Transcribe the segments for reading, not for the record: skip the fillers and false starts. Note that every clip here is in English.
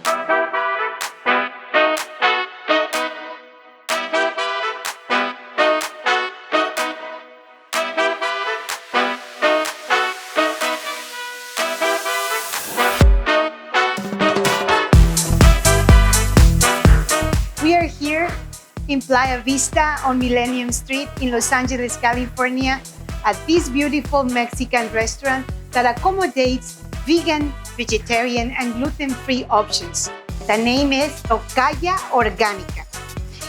We are here in Playa Vista on Millennium Street in Los Angeles, California, at this beautiful Mexican restaurant that accommodates vegan, vegetarian, and gluten-free options. The name is Tocaya Organica.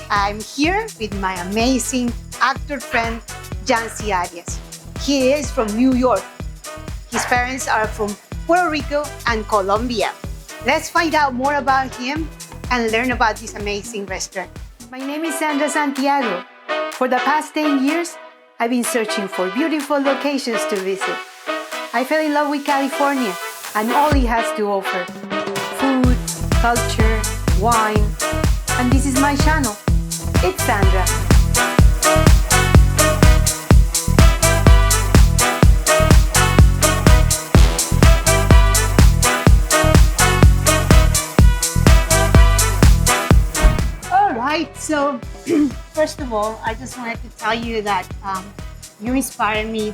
I'm here with my amazing actor friend, YANCI ARIAS. He is from New York. His parents are from Puerto Rico and Colombia. Let's find out more about him and learn about this amazing restaurant. My name is Sandra Santiago. For the past 10 years, I've been searching for beautiful locations to visit. I fell in love with California and all it has to offer. Food, culture, wine, and this is my channel. It's Sandra. So, first of all, I just wanted to tell you that you inspired me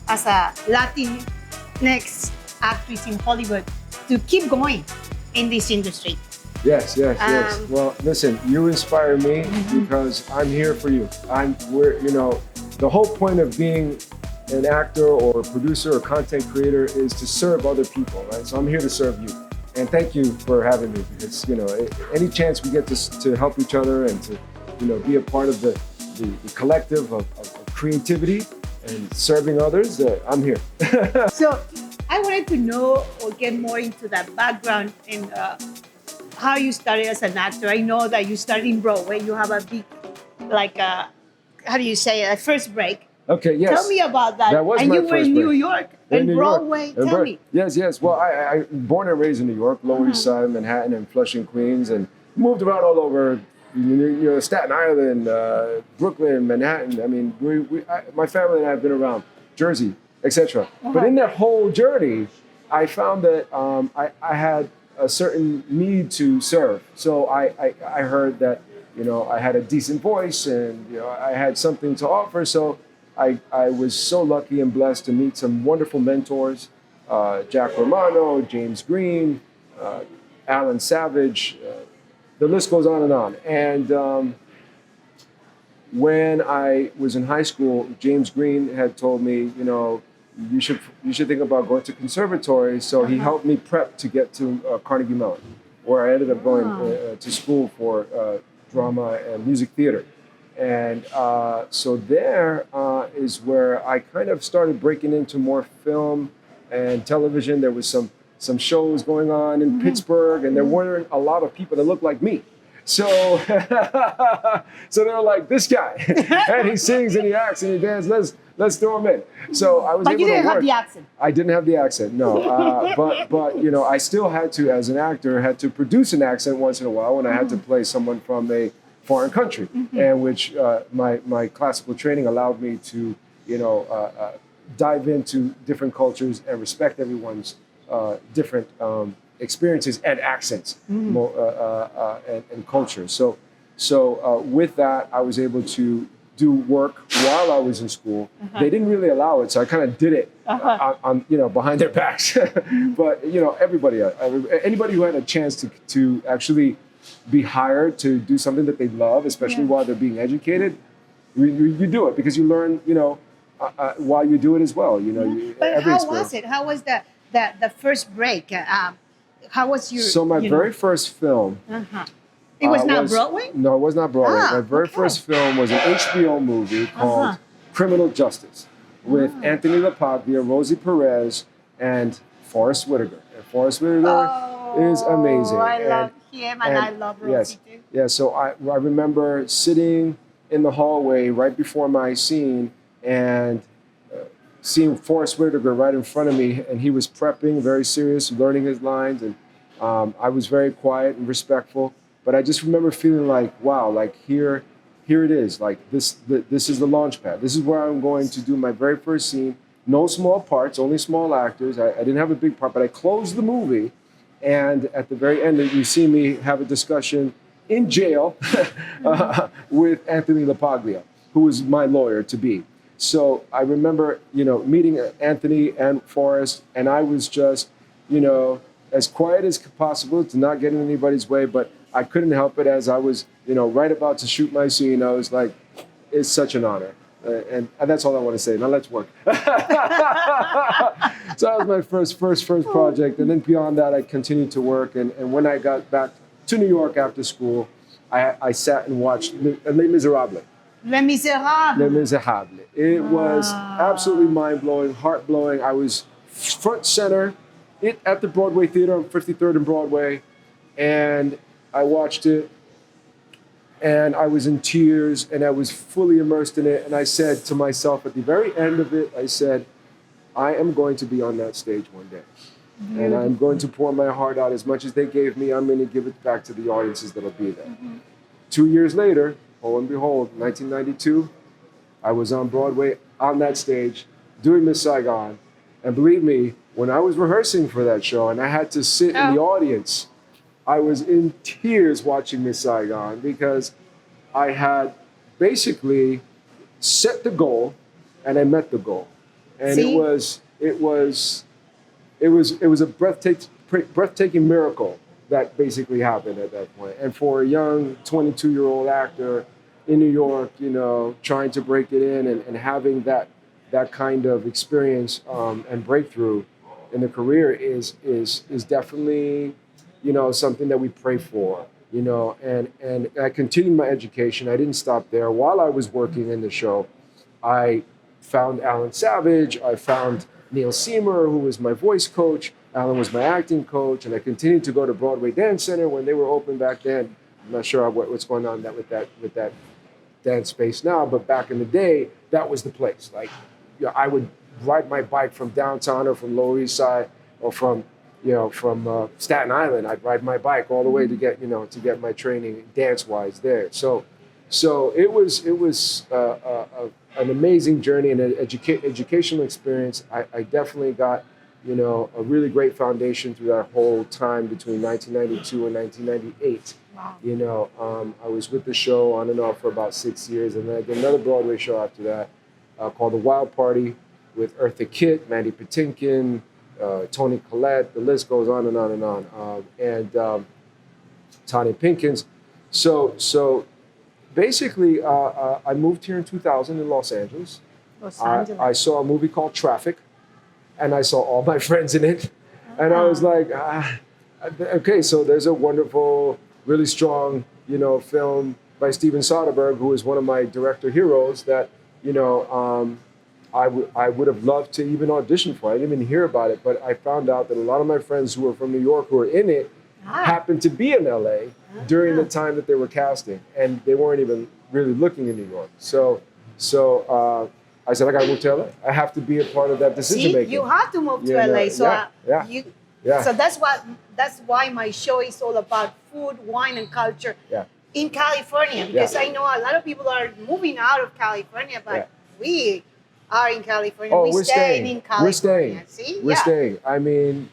as a Latinx actress in Hollywood to keep going in this industry. Yes. Well, listen, you inspire me because I'm here for you. The whole point of being an actor or a producer or content creator is to serve other people, right? So I'm here to serve you. And thank you for having me, because any chance we get to help each other and to be a part of the collective of creativity and serving others, I'm here. So I wanted to know or get more into that background and how you started as an actor. I know that you started in Broadway. You have a big, how do you say it, a first break. Okay, yes. Tell me about that. That was and my you were in New York and Broadway. Tell me. Yes. Well, I born and raised in New York, Lower East Side, Manhattan, and Flushing, Queens, and moved around all over. Staten Island, Brooklyn, Manhattan. I mean, my family and I have been around Jersey, etc. But in that whole journey, I found that I had a certain need to serve. So I heard that I had a decent voice and I had something to offer. So I was so lucky and blessed to meet some wonderful mentors, Jack Romano, James Green, Alan Savage, the list goes on. And when I was in high school, James Green had told me, you should think about going to conservatory. So he helped me prep to get to Carnegie Mellon, where I ended up going to school for drama and music theater. And so there is where I kind of started breaking into more film and television. There was some shows going on in Pittsburgh, and there weren't a lot of people that looked like me. So so they were like, this guy, and he sings and he acts and he dances. Let's throw him in. So I was able to work. But you didn't have the accent. I didn't have the accent, no. But I still had to, as an actor, produce an accent once in a while when I had to play someone from a foreign country, and which my classical training allowed me to, dive into different cultures and respect everyone's different experiences and accents and culture. So with that, I was able to do work while I was in school. They didn't really allow it, so I kind of did it on behind their backs. But anybody who had a chance to actually be hired to do something that they love, especially while they're being educated, you do it because you learn, while you do it as well. But how was it? How was the first break? How was your? So my very first film. It was not Broadway? No, it was not Broadway. My very first film was an HBO movie called Criminal Justice with Anthony LaPaglia, Rosie Perez, and Forrest Whitaker. And Forrest Whitaker is amazing. I love him and I love Rosie too. Yeah, so I remember sitting in the hallway right before my scene and seeing Forrest Whitaker right in front of me, and he was prepping, very serious, learning his lines, and I was very quiet and respectful. But I just remember feeling like, wow, like here it is. Like this is the launch pad. This is where I'm going to do my very first scene. No small parts, only small actors. I didn't have a big part, but I closed the movie And at the very end, you see me have a discussion in jail with Anthony LaPaglia, who was my lawyer to be. So I remember, meeting Anthony and Forrest, and I was just, as quiet as possible to not get in anybody's way, but I couldn't help it as I was, right about to shoot my scene. I was like, it's such an honor. And that's all I want to say. Now let's work. So that was my first project. And then beyond that, I continued to work. And when I got back to New York after school, I sat and watched Les Miserables. Les Miserables. Les Miserables. It was absolutely mind-blowing, heart-blowing. I was front center at the Broadway Theater on 53rd and Broadway. And I watched it. And I was in tears, and I was fully immersed in it. And I said to myself at the very end of it, I said, I am going to be on that stage one day. Mm-hmm. And I'm going to pour my heart out as much as they gave me. I'm going to give it back to the audiences that'll be there. Mm-hmm. 2 years later, lo and behold, 1992, I was on Broadway on that stage doing Miss Saigon. And believe me, when I was rehearsing for that show and I had to sit in the audience, I was in tears watching Miss Saigon because I had basically set the goal and I met the goal. And it was a breathtaking miracle that basically happened at that point. And for a young 22-year-old actor in New York, trying to break it in and having that kind of experience and breakthrough in the career is definitely something that we pray for, and I continued my education. I didn't stop there. While I was working in the show, I found Alan Savage. I found Neil Seymour, who was my voice coach. Alan was my acting coach, and I continued to go to Broadway Dance Center when they were open back then. I'm not sure what's going on with that dance space now, but back in the day, that was the place. Like, I would ride my bike from downtown or from Lower East Side or from Staten Island. I'd ride my bike all the way to get my training dance-wise there. So it was an amazing journey and an educational experience. I definitely got a really great foundation through that whole time between 1992 and 1998. Wow. I was with the show on and off for about 6 years, and then I did another Broadway show after that called The Wild Party with Eartha Kitt, Mandy Patinkin, Toni Collette, the list goes on and on and on, and Tanya Pinkins. So basically, I moved here in 2000 in Los Angeles. I saw a movie called Traffic, and I saw all my friends in it, and I was like, okay, so there's a wonderful, really strong, film by Steven Soderbergh, who is one of my director heroes that, I would have loved to even audition for. I didn't even hear about it, but I found out that a lot of my friends who were from New York who were in it happened to be in LA during the time that they were casting, and they weren't even really looking in New York. So I said, I got to move to LA. I have to be a part of that decision making. You have to move to LA. So that's why my show is all about food, wine, and culture in California. Because I know a lot of people are moving out of California, but we are in California. We're staying in California. We're staying. I mean,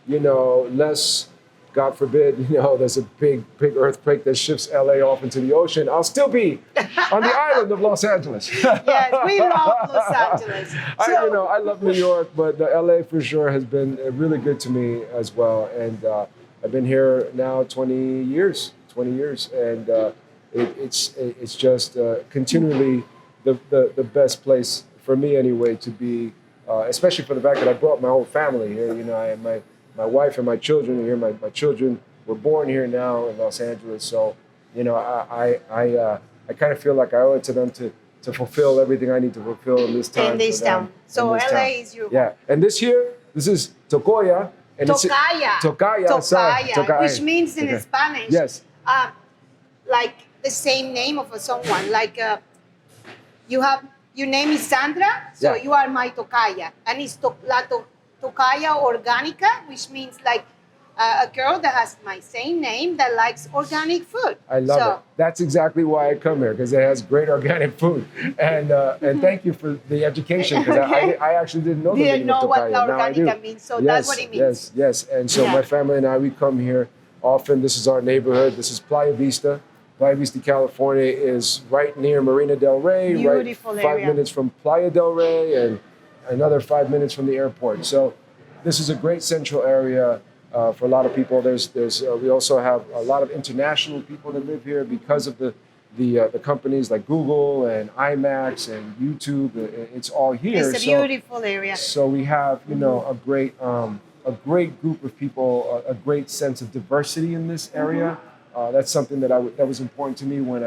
less, God forbid, there's a big earthquake that shifts LA off into the ocean. I'll still be on the island of Los Angeles. Yes, we love Los Angeles. I love New York, but LA for sure has been really good to me as well. And I've been here now 20 years, and it's just continually the best place for me anyway to be, especially for the fact that I brought my whole family here. I have my wife and my children are here. My children were born here now in Los Angeles. So, I kind of feel like I owe it to them to fulfill everything I need to fulfill in this time. In this town. So LA is your home. Yeah. And this is Tocaya. And Tocaya, which means in Spanish. Yes. Like the same name of someone. Like your name is Sandra, so you are my Tocaya. And it's Tocaya Organica, which means like a girl that has my same name that likes organic food. I love it. That's exactly why I come here, because it has great organic food. And thank you for the education, because I actually didn't know the meaning of Tocaya. What Organica means, so that's what it means. Yes. And so my family and I, we come here often. This is our neighborhood. This is Playa Vista. Playa Vista, California is right near Marina del Rey, Beautiful right 5 minutes from Playa del Rey, and another 5 minutes from the airport. So this is a great central area for a lot of people. We also have a lot of international people that live here because of the companies like Google and IMAX and YouTube. It's all here. It's a beautiful area. So we have, a great group of people, a great sense of diversity in this area. That's something that was important to me when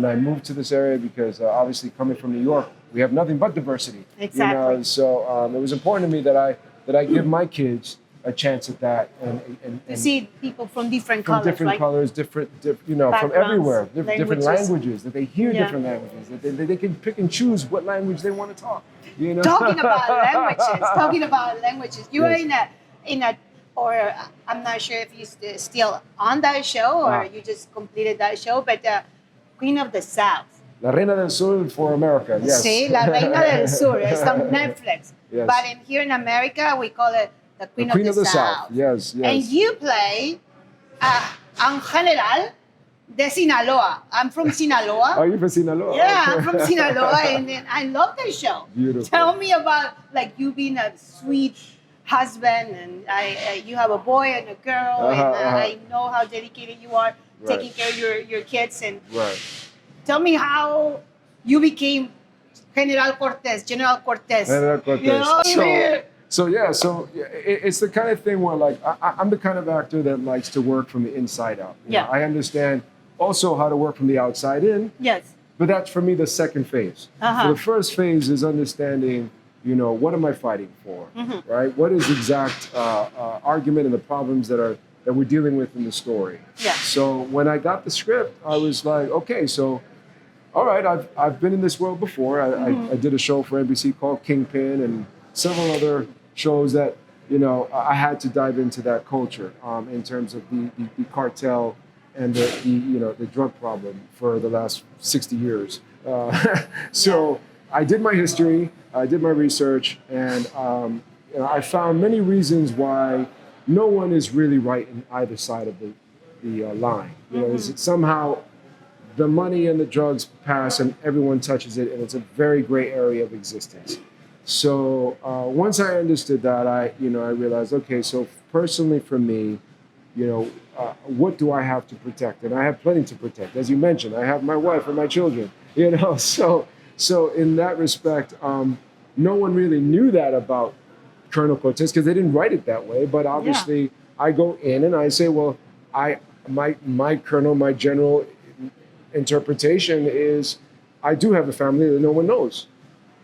I moved to this area, because obviously coming from New York, we have nothing but diversity. Exactly. So it was important to me that I give my kids a chance at that, and to see people from different from colors, different colors, from everywhere, different languages, that they hear different languages, that they can pick and choose what language they want to talk. Talking about languages, you are in a. Or I'm not sure if you're still on that show or you just completed that show, but Queen of the South. La Reina del Sur for America, yes. Sí, La Reina del Sur. It's on Netflix. Yes. But here in America, we call it the Queen of the South. Yes. And you play un general de Sinaloa. I'm from Sinaloa. Are you from Sinaloa? Yeah, I'm from Sinaloa, and I love that show. Beautiful. Tell me about you being a sweet husband, and you have a boy and a girl, and I know how dedicated you are taking care of your kids. And tell me how you became General Cortez. General Cortez. So it's the kind of thing where I'm the kind of actor that likes to work from the inside out. You know, I understand also how to work from the outside in. Yes. But that's for me the second phase. So the first phase is understanding, what am I fighting for, right? What is the exact argument and the problems that we're dealing with in the story? Yeah. So when I got the script, I was like, okay, so, all right, I've been in this world before. I did a show for NBC called Kingpin and several other shows that, I had to dive into that culture in terms of the cartel and the drug problem for the last 60 years. So I did my history, I did my research, and I found many reasons why no one is really right in either side of the line. Somehow the money and the drugs pass and everyone touches it, and it's a very gray area of existence. So once I understood that, I realized, okay, so personally for me, what do I have to protect? And I have plenty to protect. As you mentioned, I have my wife and my children, So in that respect, no one really knew that about Colonel Cortez because they didn't write it that way. But obviously, I go in and I say, well, my colonel, my general interpretation is I do have a family that no one knows,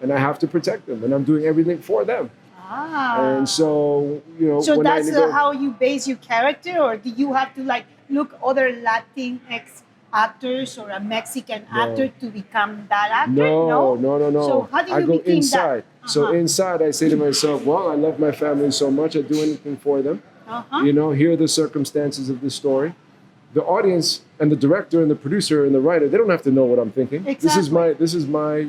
and I have to protect them, and I'm doing everything for them. And so, So that's how you base your character, or do you have to look other Latinx actors or a Mexican actor to become that actor? No. So how do you I go become inside. that? So inside, I say to myself, well, I love my family so much, I'd do anything for them. Here are the circumstances of the story. The audience and the director and the producer and the writer, they don't have to know what I'm thinking. Exactly. This is my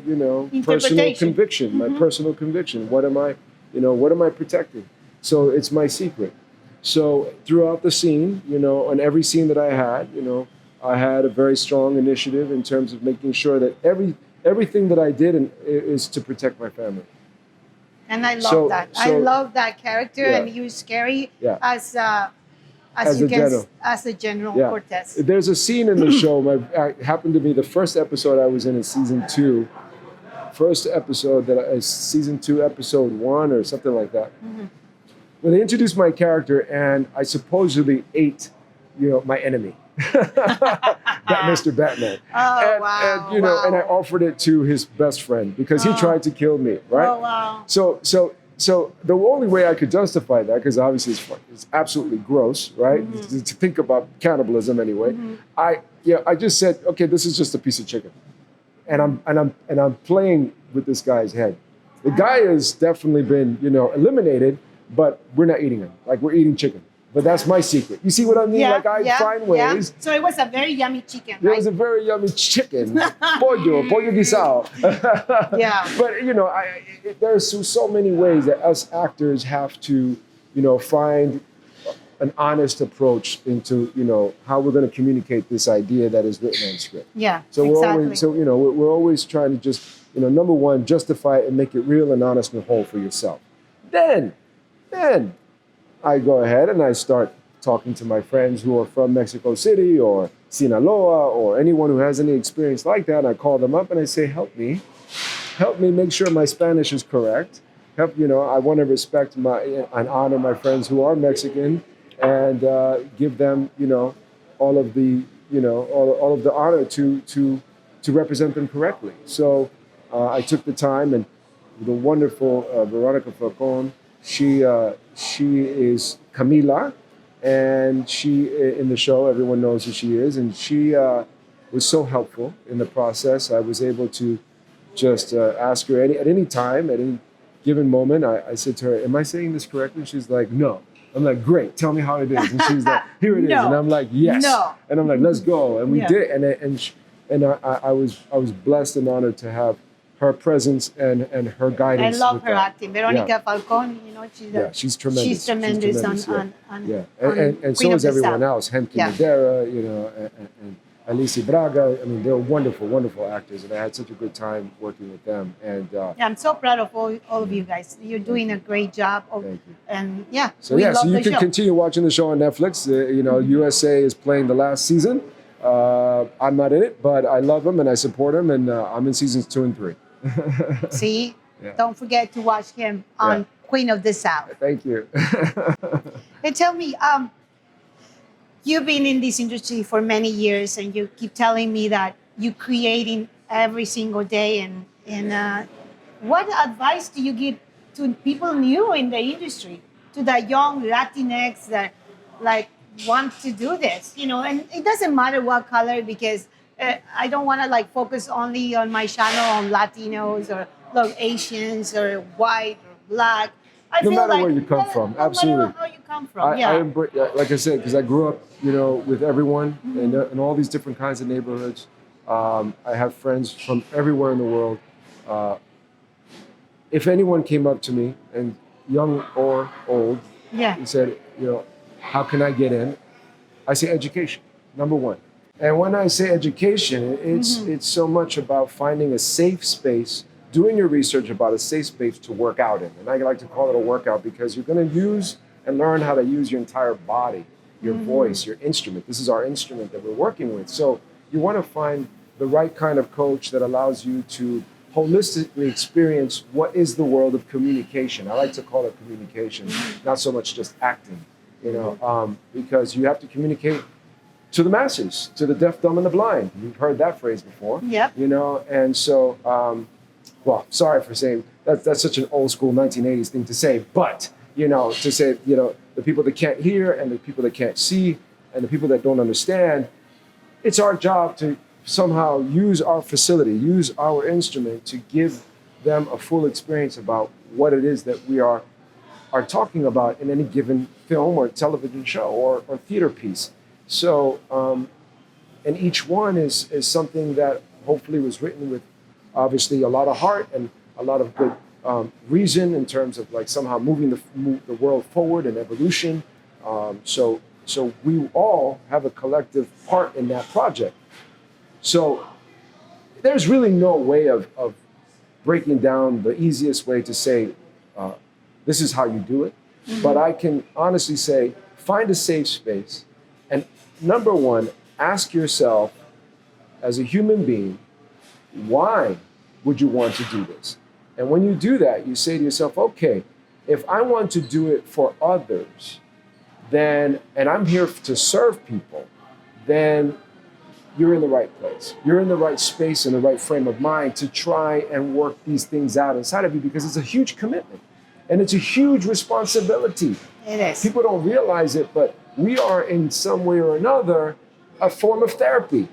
personal conviction, my personal conviction. What am I protecting? So it's my secret. So throughout the scene, on every scene that I had, I had a very strong initiative in terms of making sure that everything that I did is to protect my family. And I love that. I love that character, and you're scary as a General Cortez. There's a scene in the show. It happened to be the first episode I was in season 2. First episode season 2, episode 1, or something like that. When they introduced my character, and I supposedly ate, my enemy. Mr. Batman. And I offered it to his best friend because he tried to kill me, right? Oh, wow. So the only way I could justify that, because obviously it's absolutely gross, right? To think about cannibalism anyway. I just said, okay, this is just a piece of chicken, and I'm playing with this guy's head. The guy has definitely been eliminated, but we're not eating him. We're eating chicken. But that's my secret. You see what I mean? Like I find ways. So it was a very yummy chicken, It right? was a very yummy chicken, pollo guisado. Yeah. But you know, there's so many ways that us actors have to, you know, find an honest approach into, you know, how we're going to communicate this idea that is written on script. Yeah. So exactly. we're always trying to just, you know, number one, justify it and make it real and honest and whole for yourself. Then I go ahead and I start talking to my friends who are from Mexico City or Sinaloa or anyone who has any experience like that. I call them up and I say, help me make sure my Spanish is correct. You know, I want to respect and honor my friends who are Mexican and give them, you know, all of the honor to represent them correctly. So I took the time, and the wonderful Veronica Falcon, she is Camila, and she in the show, everyone knows who she is, and she was so helpful in the process. I was able to just ask her at any time, at any given moment. I said to her, am I saying this correctly? She's like, no. I'm like, great, tell me how it is. And she's like, here it is. No. And I'm like, yes. No. And I'm like, let's go. And we did. And I was blessed and honored to have her presence and her guidance. I love her acting. Veronica Falcon, you know, she's tremendous. She's tremendous on so is everyone else. Henke Madera, you know, and Alicia Braga. I mean, they're wonderful, wonderful actors, and I had such a good time working with them. And I'm so proud of all of you guys. You're doing a great job. Thank you. And so you can continue watching the show on Netflix. You know, USA is playing the last season. I'm not in it, but I love them and I support them, and I'm in seasons 2 and 3. See, don't forget to watch him on Queen of the South. Thank you. And tell me, you've been in this industry for many years, and you keep telling me that you're creating every single day. And what advice do you give to people new in the industry, to the young Latinx that like want to do this? You know, and it doesn't matter what color, because I don't want to like focus only on my channel on Latinos or Asians or white or black. No matter where you come from, absolutely. No matter how you come from, like I said, because I grew up, you know, with everyone in all these different kinds of neighborhoods. I have friends from everywhere in the world. If anyone came up to me, and young or old, and said, you know, how can I get in? I say education, number one. And when I say education, it's so much about finding a safe space, doing your research about a safe space to work out in. And I like to call it a workout because you're going to use and learn how to use your entire body, your voice, your instrument. This is our instrument that we're working with. So you want to find the right kind of coach that allows you to holistically experience what is the world of communication. I like to call it communication, not so much just acting, you know, because you have to communicate to the masses, to the deaf, dumb, and the blind. You've heard that phrase before. Yep. You know, and so, well, sorry for saying that's such an old school 1980s thing to say, but, you know, to say, you know, the people that can't hear and the people that can't see and the people that don't understand, it's our job to somehow use our facility, use our instrument to give them a full experience about what it is that we are talking about in any given film or television show or theater piece. So, and each one is something that hopefully was written with obviously a lot of heart and a lot of good reason in terms of like somehow moving the world forward and evolution. So we all have a collective part in that project. So there's really no way of breaking down the easiest way to say, this is how you do it. But I can honestly say, find a safe space. And number one, ask yourself, as a human being, why would you want to do this? And when you do that, you say to yourself, okay, if I want to do it for others, then, and I'm here to serve people, then you're in the right place. You're in the right space and the right frame of mind to try and work these things out inside of you, because it's a huge commitment and it's a huge responsibility. It is. People don't realize it, but we are in some way or another a form of therapy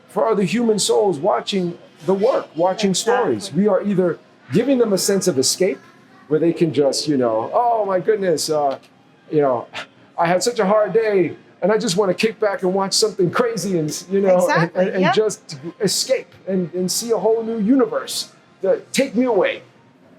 for other human souls watching the work, watching stories. We are either giving them a sense of escape where they can just, you know, oh my goodness, you know, I had such a hard day and I just want to kick back and watch something crazy and, you know, Exactly, and just escape and see a whole new universe that take me away,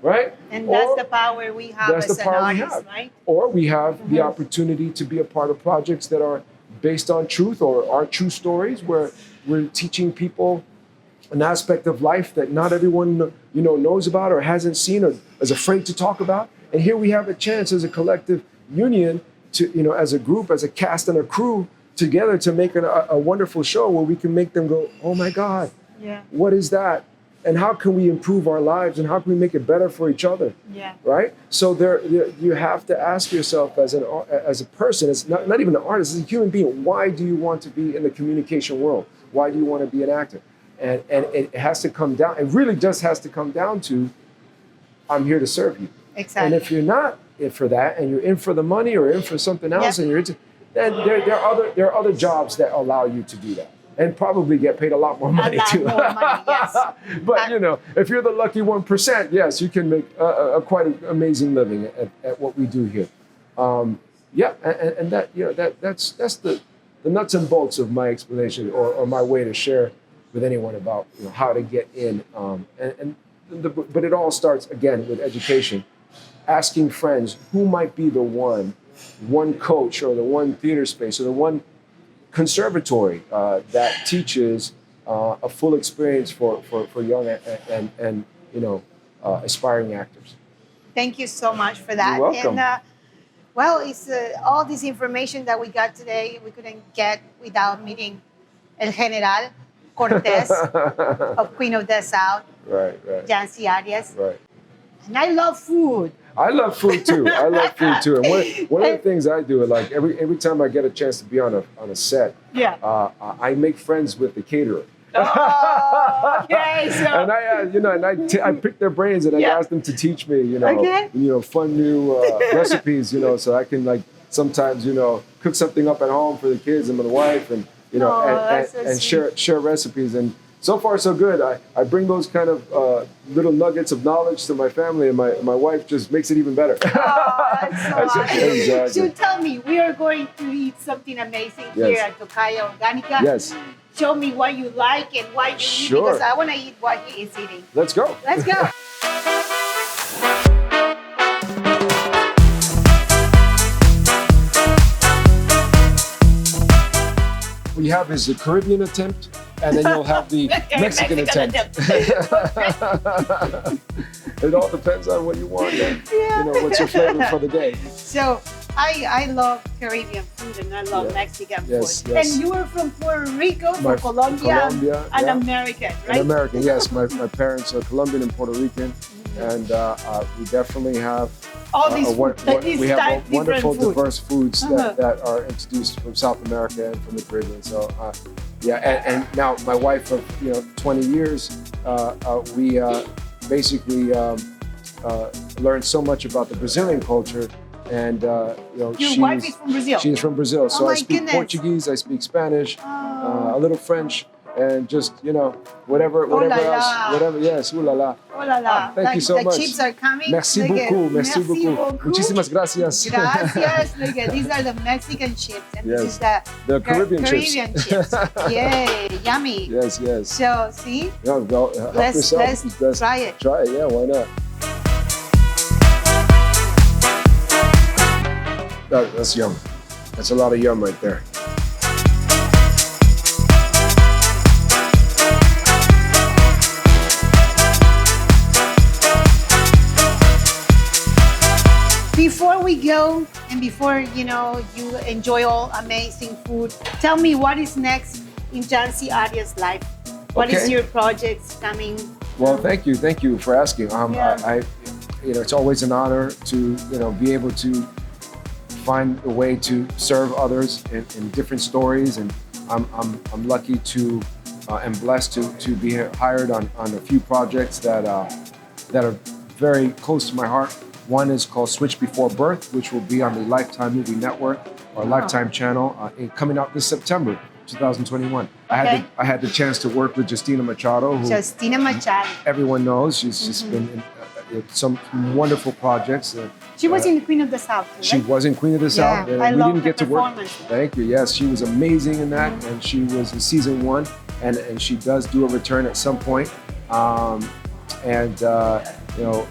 right? And that's the power we have as an artist, right? Or we have the opportunity to be a part of projects that are based on truth or are true stories where we're teaching people an aspect of life that not everyone, you know, knows about or hasn't seen or is afraid to talk about. And here we have a chance as a collective union to, you know, as a group, as a cast and a crew together to make a wonderful show where we can make them go, oh my God, what is that? And how can we improve our lives and how can we make it better for each other? Right? So you have to ask yourself as a person, it's not even an artist, as a human being, why do you want to be in the communication world? Why do you want to be an actor? And it has to come down, it really just has to come down to, I'm here to serve you. Exactly. And if you're not in for that and you're in for the money or in for something else and you're into, then there are other jobs that allow you to do that. And probably get paid a lot more money too. A lot more money, yes. But you know, if you're the lucky 1%, yes, you can make a quite an amazing living at what we do here. And that, you know, that's the nuts and bolts of my explanation or my way to share with anyone about, you know, how to get in. But it all starts again with education, asking friends who might be the one coach or the one theater space or the one conservatory that teaches a full experience for young and you know, aspiring actors. Thank you so much for that. You're welcome. And well, it's all this information that we got today we couldn't get without meeting El General Cortez of Queen of the South. Right. YANCI ARIAS. Right. And I love food. I love food too. And one of the things I do, like every time I get a chance to be on a set, I make friends with the caterer. Oh, okay. So. And I pick their brains and I ask them to teach me, you know, fun new recipes, you know, so I can like sometimes, you know, cook something up at home for the kids and my wife, and you know, and share recipes. And so far so good. I bring those kind of little nuggets of knowledge to my family, and my wife just makes it even better. Oh, that's so Exactly. So tell me, we are going to eat something amazing here at Tocaya Organica. Yes. Show me what you like and why you eat, because I want to eat what he is eating. Let's go. Let's go. What you have is the Caribbean attempt, and then you'll have the Mexican attempt. It all depends on what you want. You know, what's your flavor for the day? So I love Caribbean food and I love Mexican food. Yes. And you are from Puerto Rico, from Colombia, and American, right? An American, yes. My parents are Colombian and Puerto Rican, and we definitely have all these we have wonderful diverse foods that are introduced from South America and from the Caribbean. So and now my wife of 20 years, we basically learned so much about the Brazilian culture. And your wife is from Brazil. She's from Brazil, so I speak goodness. Portuguese, I speak Spanish, a little French, and just whatever else, whatever. Yes, ooh la la. Oh la la! Thank you so much. The chips are coming. Merci beaucoup. Merci beaucoup. Muchísimas gracias. Gracias. Look at these are the Mexican chips, and this is the Caribbean chips. Yay! Yummy. Yes. So see. Yeah, go help yourself. Let's try it. Try it. Yeah, why not? That's yum. That's a lot of yum right there. Before we go, and before you enjoy all amazing food, tell me what is next in YANCI ARIAS' life. What is your projects coming? Well, thank you for asking. It's always an honor to be able to find a way to serve others in different stories, and I'm lucky to and blessed to be hired on a few projects that are very close to my heart. One is called Switch Before Birth, which will be on the Lifetime Movie Network or Lifetime channel, coming out this September 2021. I had the chance to work with Justina Machado, who Justina Machado. everyone knows. She's just been some wonderful projects. She was in Queen of the South, right? She was in Queen of the South. Yeah, I we love didn't get to work. performance. Thank you. Yes, she was amazing in that, and she was in season 1, and she does do a return at some point. You know,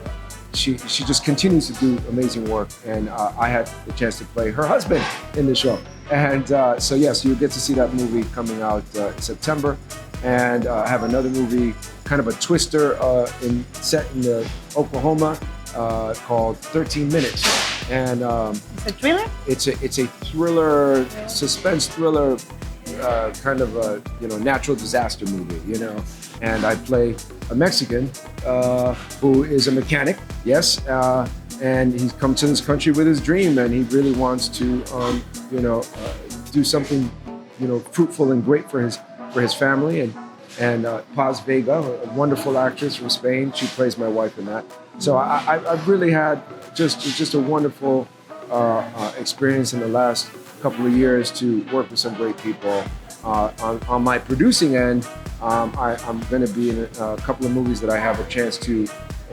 she just continues to do amazing work, and I had the chance to play her husband in the show. And so yes, you'll get to see that movie coming out in September, and I have another movie, kind of a twister, set in Oklahoma, called 13 Minutes, and it's a thriller. It's a thriller, suspense thriller, kind of a natural disaster movie, And I play a Mexican who is a mechanic, yes, and he's come to this country with his dream, and he really wants to, do something, fruitful and great for his family. And Paz Vega, a wonderful actress from Spain, she plays my wife in that. So I've really had just a wonderful experience in the last couple of years to work with some great people. On my producing end, I'm going to be in a couple of movies that I have a chance to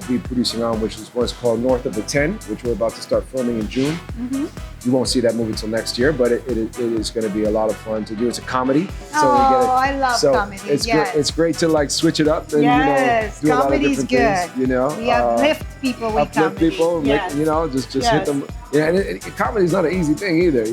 be producing on, which is what's called North of the 10, which we're about to start filming in June. Mm-hmm. You won't see that movie until next year, but it is going to be a lot of fun to do. It's a comedy. So I love comedy. It's great to like switch it up and do a lot of different things. We uplift people with comedy. Just hit them. Yeah, and comedy is not an easy thing either,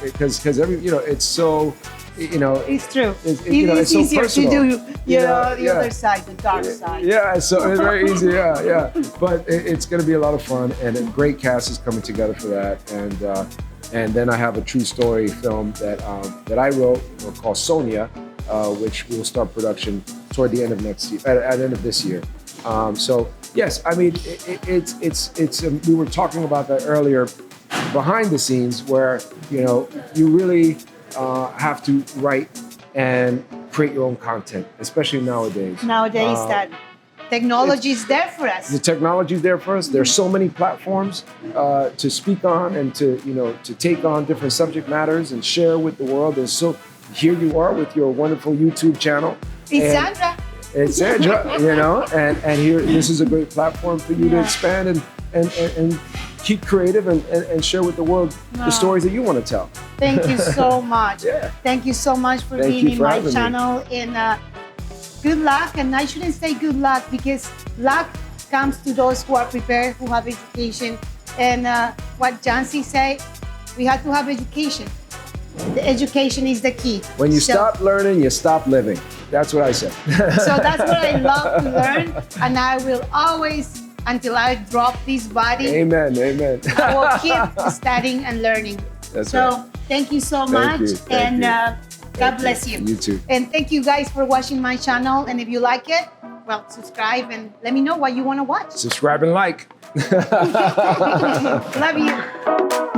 because it's so. It's true. It's it's so easier personal. to do, the other side, the dark side. Yeah, so it's very easy. Yeah. But it's going to be a lot of fun, and a great cast is coming together for that. And then I have a true story film that I wrote called Sonia, which will start production toward the end of next year, at the end of this year. So yes, I mean it's we were talking about that earlier, behind the scenes, where you really have to write and create your own content, especially nowadays. That technology is there for us. The technology is there for us. There's so many platforms to speak on and to take on different subject matters and share with the world. Here you are with your wonderful YouTube channel. It's Sandra, and here, this is a great platform for you to expand and keep creative and share with the world the stories that you want to tell. Thank you so much. Thank you so much for being in my channel. And good luck. And I shouldn't say good luck, because luck comes to those who are prepared, who have education. And what YANCI say, we have to have education. The education is the key. When you stop learning, you stop living. That's what I said. So that's what I love to learn. And I will always, until I drop this body. Amen. I will keep studying and learning. That's right. Thank you so much. Thank you. God bless you. You too. And thank you guys for watching my channel. And if you like it, well, subscribe and let me know what you want to watch. Subscribe and like. Love you.